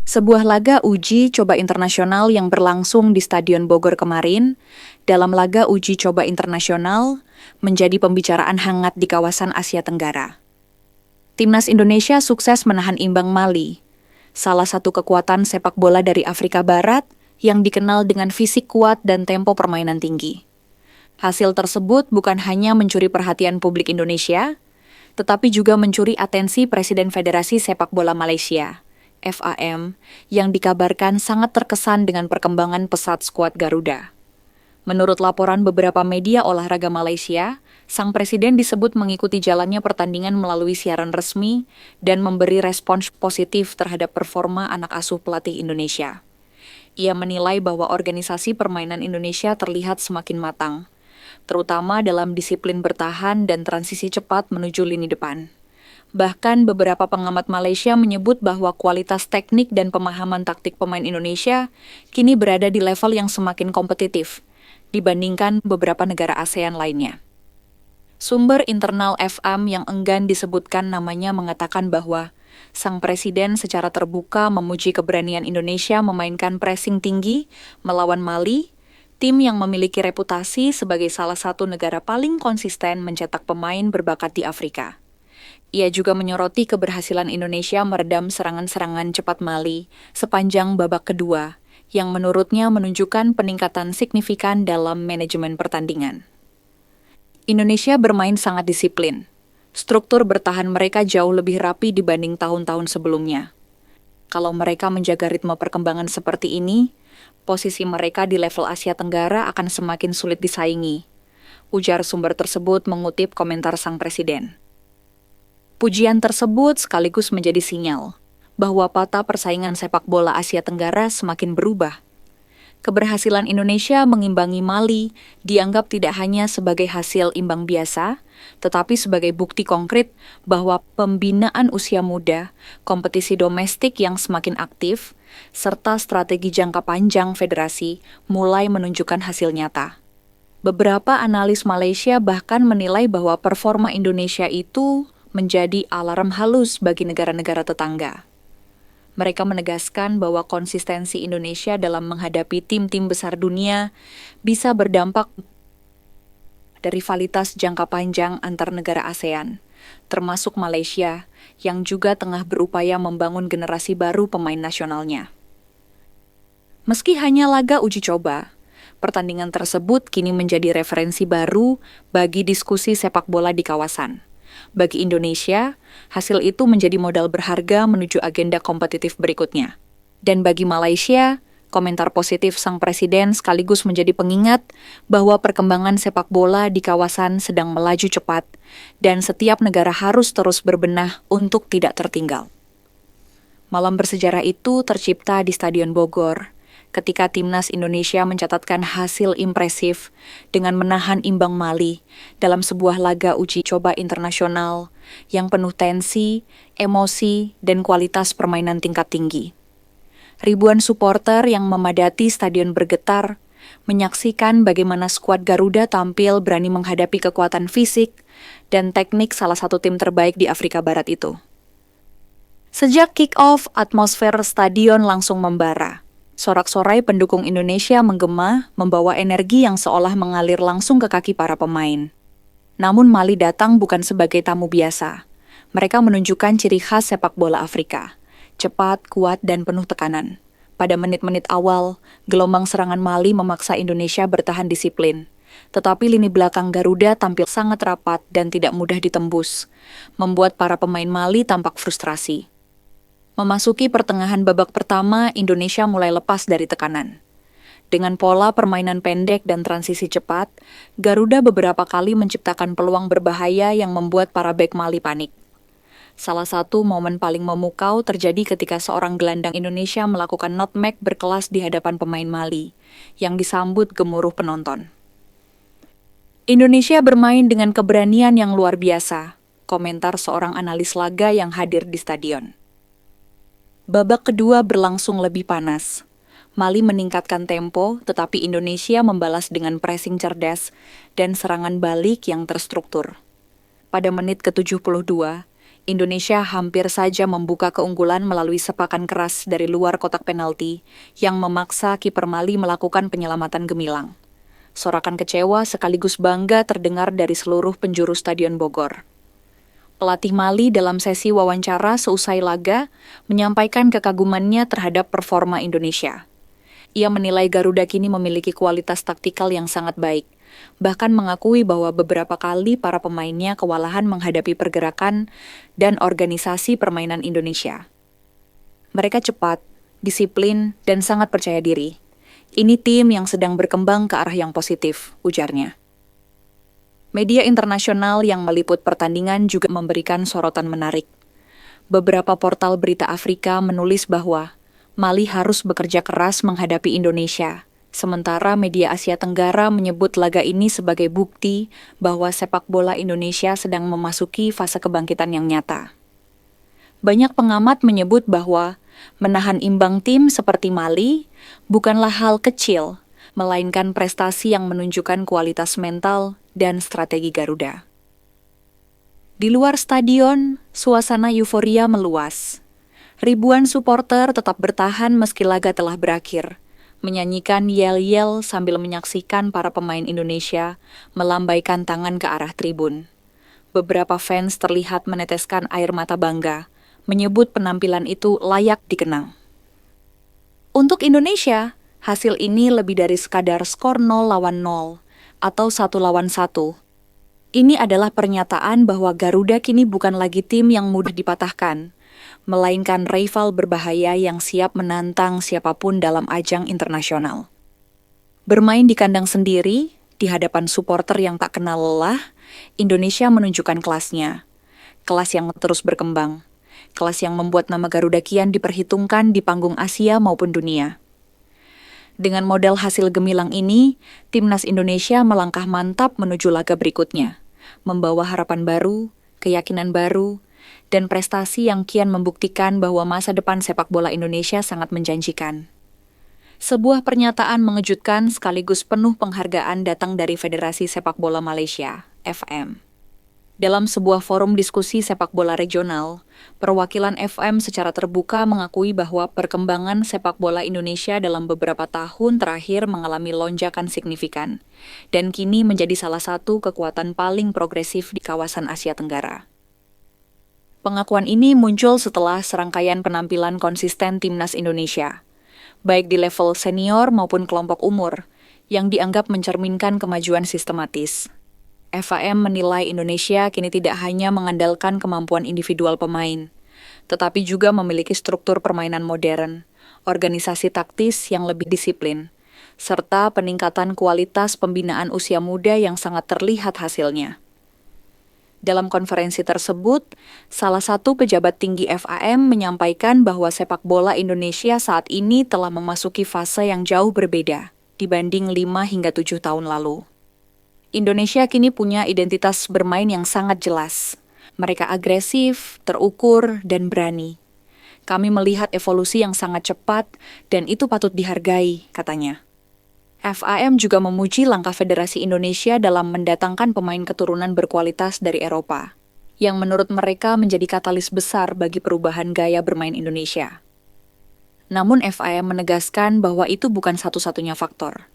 Sebuah laga uji coba internasional yang berlangsung di Stadion Bogor kemarin, dalam laga uji coba internasional, menjadi pembicaraan hangat di kawasan Asia Tenggara. Timnas Indonesia sukses menahan imbang Mali, salah satu kekuatan sepak bola dari Afrika Barat yang dikenal dengan fisik kuat dan tempo permainan tinggi. Hasil tersebut bukan hanya mencuri perhatian publik Indonesia, tetapi juga mencuri atensi Presiden Federasi Sepak Bola Malaysia, FAM, yang dikabarkan sangat terkesan dengan perkembangan pesat skuad Garuda. Menurut laporan beberapa media olahraga Malaysia, sang presiden disebut mengikuti jalannya pertandingan melalui siaran resmi dan memberi respons positif terhadap performa anak asuh pelatih Indonesia. Ia menilai bahwa organisasi permainan Indonesia terlihat semakin matang, terutama dalam disiplin bertahan dan transisi cepat menuju lini depan. Bahkan beberapa pengamat Malaysia menyebut bahwa kualitas teknik dan pemahaman taktik pemain Indonesia kini berada di level yang semakin kompetitif dibandingkan beberapa negara ASEAN lainnya. Sumber internal FAM yang enggan disebutkan namanya mengatakan bahwa sang presiden secara terbuka memuji keberanian Indonesia memainkan pressing tinggi melawan Mali, tim yang memiliki reputasi sebagai salah satu negara paling konsisten mencetak pemain berbakat di Afrika. Ia juga menyoroti keberhasilan Indonesia meredam serangan-serangan cepat Mali sepanjang babak kedua, yang menurutnya menunjukkan peningkatan signifikan dalam manajemen pertandingan. Indonesia bermain sangat disiplin. Struktur bertahan mereka jauh lebih rapi dibanding tahun-tahun sebelumnya. Kalau mereka menjaga ritme perkembangan seperti ini, posisi mereka di level Asia Tenggara akan semakin sulit disaingi, ujar sumber tersebut mengutip komentar sang presiden. Pujian tersebut sekaligus menjadi sinyal bahwa peta persaingan sepak bola Asia Tenggara semakin berubah. Keberhasilan Indonesia mengimbangi Mali dianggap tidak hanya sebagai hasil imbang biasa, tetapi sebagai bukti konkret bahwa pembinaan usia muda, kompetisi domestik yang semakin aktif, serta strategi jangka panjang federasi mulai menunjukkan hasil nyata. Beberapa analis Malaysia bahkan menilai bahwa performa Indonesia itu menjadi alarm halus bagi negara-negara tetangga. Mereka menegaskan bahwa konsistensi Indonesia dalam menghadapi tim-tim besar dunia bisa berdampak dari rivalitas jangka panjang antar negara ASEAN, termasuk Malaysia, yang juga tengah berupaya membangun generasi baru pemain nasionalnya. Meski hanya laga uji coba, pertandingan tersebut kini menjadi referensi baru bagi diskusi sepak bola di kawasan. Bagi Indonesia, hasil itu menjadi modal berharga menuju agenda kompetitif berikutnya. Dan bagi Malaysia, komentar positif sang presiden sekaligus menjadi pengingat bahwa perkembangan sepak bola di kawasan sedang melaju cepat dan setiap negara harus terus berbenah untuk tidak tertinggal. Malam bersejarah itu tercipta di Stadion Bogor, ketika Timnas Indonesia mencatatkan hasil impresif dengan menahan imbang Mali dalam sebuah laga uji coba internasional yang penuh tensi, emosi, dan kualitas permainan tingkat tinggi. Ribuan supporter yang memadati stadion bergetar, menyaksikan bagaimana skuad Garuda tampil berani menghadapi kekuatan fisik dan teknik salah satu tim terbaik di Afrika Barat itu. Sejak kick-off, atmosfer stadion langsung membara. Sorak-sorai pendukung Indonesia menggema, membawa energi yang seolah mengalir langsung ke kaki para pemain. Namun Mali datang bukan sebagai tamu biasa. Mereka menunjukkan ciri khas sepak bola Afrika, cepat, kuat, dan penuh tekanan. Pada menit-menit awal, gelombang serangan Mali memaksa Indonesia bertahan disiplin. Tetapi lini belakang Garuda tampil sangat rapat dan tidak mudah ditembus, membuat para pemain Mali tampak frustrasi. Memasuki pertengahan babak pertama, Indonesia mulai lepas dari tekanan. Dengan pola permainan pendek dan transisi cepat, Garuda beberapa kali menciptakan peluang berbahaya yang membuat para bek Mali panik. Salah satu momen paling memukau terjadi ketika seorang gelandang Indonesia melakukan nutmeg berkelas di hadapan pemain Mali, yang disambut gemuruh penonton. Indonesia bermain dengan keberanian yang luar biasa, komentar seorang analis laga yang hadir di stadion. Babak kedua berlangsung lebih panas. Mali meningkatkan tempo, tetapi Indonesia membalas dengan pressing cerdas dan serangan balik yang terstruktur. Pada menit ke-72, Indonesia hampir saja membuka keunggulan melalui sepakan keras dari luar kotak penalti yang memaksa kiper Mali melakukan penyelamatan gemilang. Sorakan kecewa sekaligus bangga terdengar dari seluruh penjuru Stadion Bogor. Pelatih Mali dalam sesi wawancara seusai laga menyampaikan kekagumannya terhadap performa Indonesia. Ia menilai Garuda kini memiliki kualitas taktikal yang sangat baik, bahkan mengakui bahwa beberapa kali para pemainnya kewalahan menghadapi pergerakan dan organisasi permainan Indonesia. Mereka cepat, disiplin, dan sangat percaya diri. Ini tim yang sedang berkembang ke arah yang positif, ujarnya. Media internasional yang meliput pertandingan juga memberikan sorotan menarik. Beberapa portal berita Afrika menulis bahwa Mali harus bekerja keras menghadapi Indonesia, sementara media Asia Tenggara menyebut laga ini sebagai bukti bahwa sepak bola Indonesia sedang memasuki fase kebangkitan yang nyata. Banyak pengamat menyebut bahwa menahan imbang tim seperti Mali bukanlah hal kecil, melainkan prestasi yang menunjukkan kualitas mental dan strategi Garuda. Di luar stadion, suasana euforia meluas. Ribuan supporter tetap bertahan meski laga telah berakhir, menyanyikan yel-yel sambil menyaksikan para pemain Indonesia melambaikan tangan ke arah tribun. Beberapa fans terlihat meneteskan air mata bangga, menyebut penampilan itu layak dikenang. Untuk Indonesia, hasil ini lebih dari sekadar skor 0-0 atau 1-1. Ini adalah pernyataan bahwa Garuda kini bukan lagi tim yang mudah dipatahkan, melainkan rival berbahaya yang siap menantang siapapun dalam ajang internasional. Bermain di kandang sendiri, di hadapan supporter yang tak kenal lelah, Indonesia menunjukkan kelasnya. Kelas yang terus berkembang. Kelas yang membuat nama Garuda kian diperhitungkan di panggung Asia maupun dunia. Dengan modal hasil gemilang ini, Timnas Indonesia melangkah mantap menuju laga berikutnya, membawa harapan baru, keyakinan baru, dan prestasi yang kian membuktikan bahwa masa depan sepak bola Indonesia sangat menjanjikan. Sebuah pernyataan mengejutkan sekaligus penuh penghargaan datang dari Federasi Sepak Bola Malaysia, FM. Dalam sebuah forum diskusi sepak bola regional, perwakilan FM secara terbuka mengakui bahwa perkembangan sepak bola Indonesia dalam beberapa tahun terakhir mengalami lonjakan signifikan, dan kini menjadi salah satu kekuatan paling progresif di kawasan Asia Tenggara. Pengakuan ini muncul setelah serangkaian penampilan konsisten Timnas Indonesia, baik di level senior maupun kelompok umur, yang dianggap mencerminkan kemajuan sistematis. FAM menilai Indonesia kini tidak hanya mengandalkan kemampuan individual pemain, tetapi juga memiliki struktur permainan modern, organisasi taktis yang lebih disiplin, serta peningkatan kualitas pembinaan usia muda yang sangat terlihat hasilnya. Dalam konferensi tersebut, salah satu pejabat tinggi FAM menyampaikan bahwa sepak bola Indonesia saat ini telah memasuki fase yang jauh berbeda dibanding 5 hingga 7 tahun lalu. Indonesia kini punya identitas bermain yang sangat jelas. Mereka agresif, terukur, dan berani. Kami melihat evolusi yang sangat cepat dan itu patut dihargai, katanya. FAM juga memuji langkah Federasi Indonesia dalam mendatangkan pemain keturunan berkualitas dari Eropa, yang menurut mereka menjadi katalis besar bagi perubahan gaya bermain Indonesia. Namun FAM menegaskan bahwa itu bukan satu-satunya faktor.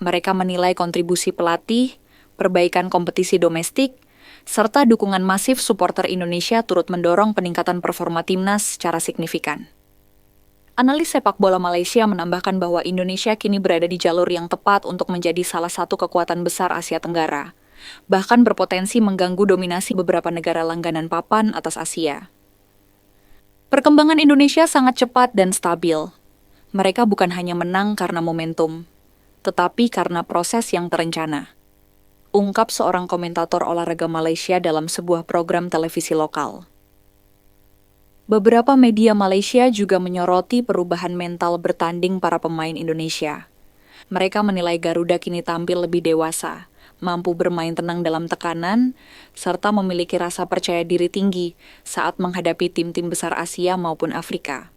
Mereka menilai kontribusi pelatih, perbaikan kompetisi domestik, serta dukungan masif supporter Indonesia turut mendorong peningkatan performa timnas secara signifikan. Analis sepak bola Malaysia menambahkan bahwa Indonesia kini berada di jalur yang tepat untuk menjadi salah satu kekuatan besar Asia Tenggara, bahkan berpotensi mengganggu dominasi beberapa negara langganan papan atas Asia. Perkembangan Indonesia sangat cepat dan stabil. Mereka bukan hanya menang karena momentum, tetapi karena proses yang terencana. Ungkap seorang komentator olahraga Malaysia dalam sebuah program televisi lokal. Beberapa media Malaysia juga menyoroti perubahan mental bertanding para pemain Indonesia. Mereka menilai Garuda kini tampil lebih dewasa, mampu bermain tenang dalam tekanan, serta memiliki rasa percaya diri tinggi saat menghadapi tim-tim besar Asia maupun Afrika.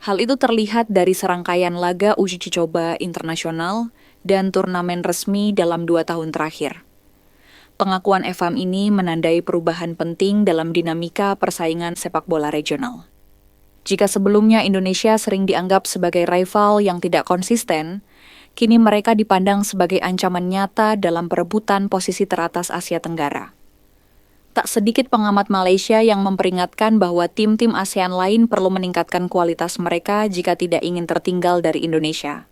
Hal itu terlihat dari serangkaian laga uji coba internasional dan turnamen resmi dalam 2 tahun terakhir. Pengakuan Evam ini menandai perubahan penting dalam dinamika persaingan sepak bola regional. Jika sebelumnya Indonesia sering dianggap sebagai rival yang tidak konsisten, kini mereka dipandang sebagai ancaman nyata dalam perebutan posisi teratas Asia Tenggara. Tak sedikit pengamat Malaysia yang memperingatkan bahwa tim-tim ASEAN lain perlu meningkatkan kualitas mereka jika tidak ingin tertinggal dari Indonesia.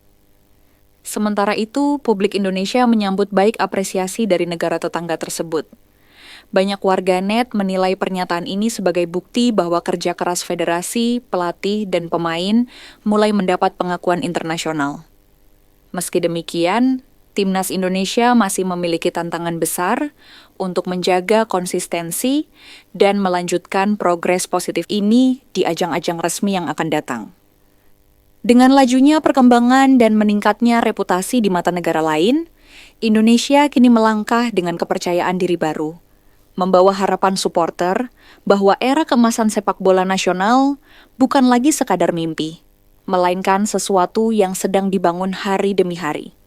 Sementara itu, publik Indonesia menyambut baik apresiasi dari negara tetangga tersebut. Banyak warganet menilai pernyataan ini sebagai bukti bahwa kerja keras federasi, pelatih, dan pemain mulai mendapat pengakuan internasional. Meski demikian, Timnas Indonesia masih memiliki tantangan besar untuk menjaga konsistensi dan melanjutkan progres positif ini di ajang-ajang resmi yang akan datang. Dengan lajunya perkembangan dan meningkatnya reputasi di mata negara lain, Indonesia kini melangkah dengan kepercayaan diri baru, membawa harapan supporter bahwa era keemasan sepak bola nasional bukan lagi sekadar mimpi, melainkan sesuatu yang sedang dibangun hari demi hari.